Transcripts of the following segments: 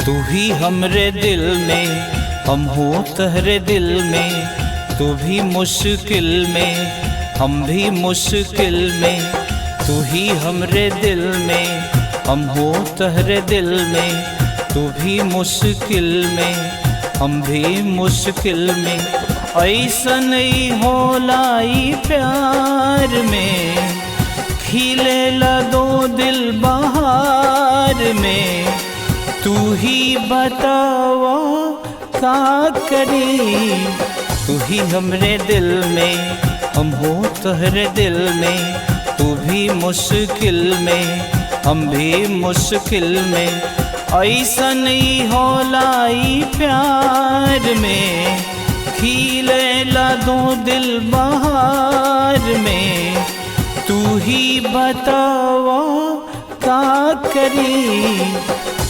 तू ही हमरे दिल में, हम हो तहरे दिल में। तू भी मुश्किल में, हम भी मुश्किल में। तू ही हमरे दिल में, हम हो तहरे दिल में। तू भी मुश्किल में, हम भी मुश्किल में। ऐसन ही होलाई प्यार में, खिले दो दिल बहार में। तू ही बतावा का करी, तू ही हमरे दिल में, हम हो तोहरे दिल में। तू भी मुश्किल में, हम भी मुश्किल में। ऐसन ही होलाई प्यार में, खिले दो दिल बहार में। तू ही बतावा का करी,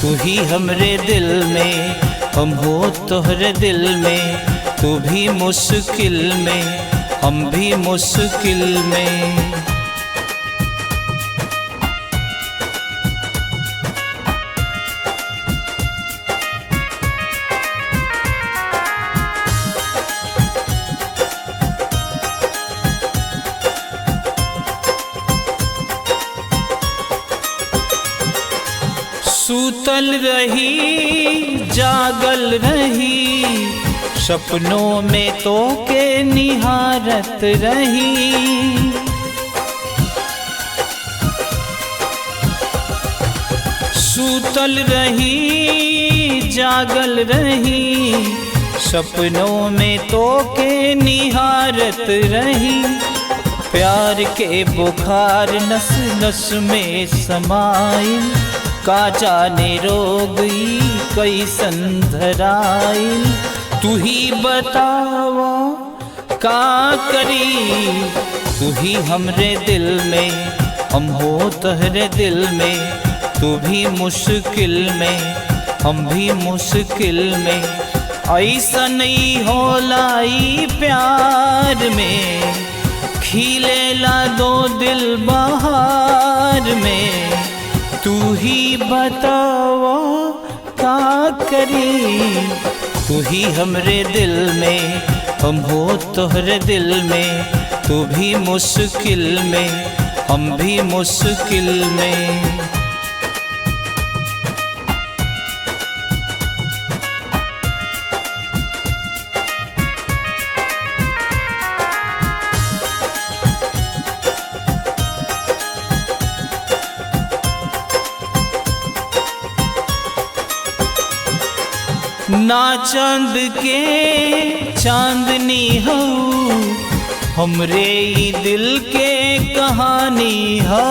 तू ही हमरे दिल में, हम हो तोहरे दिल में। तू भी मुश्किल में, हम भी मुश्किल में। सूतल रही जागल रही, सपनों में तो के निहारत रही। सूतल रही जागल रही, सपनों में तो के निहारत रही। प्यार के बुखार नस नस में समाइल, का जाने रोग कैसन धराइल। तू ही बतावा का करी, तू ही हमरे दिल में, हम हो तोहरे दिल में। तू भी मुश्किल में, हम भी मुश्किल में। ऐसन ही होलाई प्यार में, खिले दो दिल बहार में। तू ही बतावा का करी, तू ही हमरे दिल में, हम हो तोहरे दिल में। तू भी मुश्किल में, हम भी मुश्किल में। ना चांद के चांदनी हो, हमरे ही दिल के कहानी हो।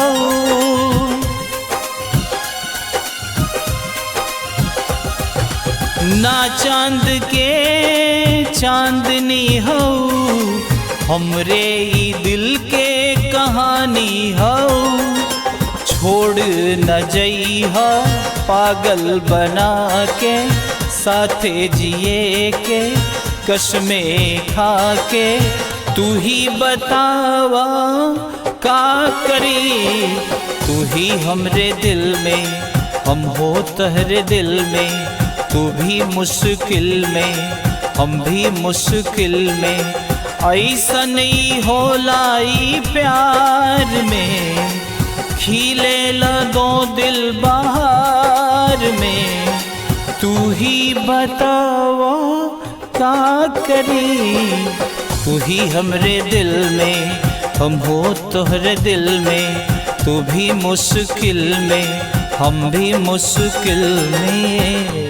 ना चांद के चांदनी हो, हमरे ही दिल के कहानी हो। छोड़ न जइहा पागल बना के, साथे जिए के कसमें खा के। तू ही बतावा का करी, तू ही हमरे दिल में, हम हो तोहरे दिल में। तू भी मुश्किल में, हम भी मुश्किल में। ऐसन ही होलाई प्यार में, खिले दो दिल बहार में। तू ही बतावा का करी, तू ही हमरे दिल में, हम हो तोहरे दिल में। तू भी मुश्किल में, हम भी मुश्किल में।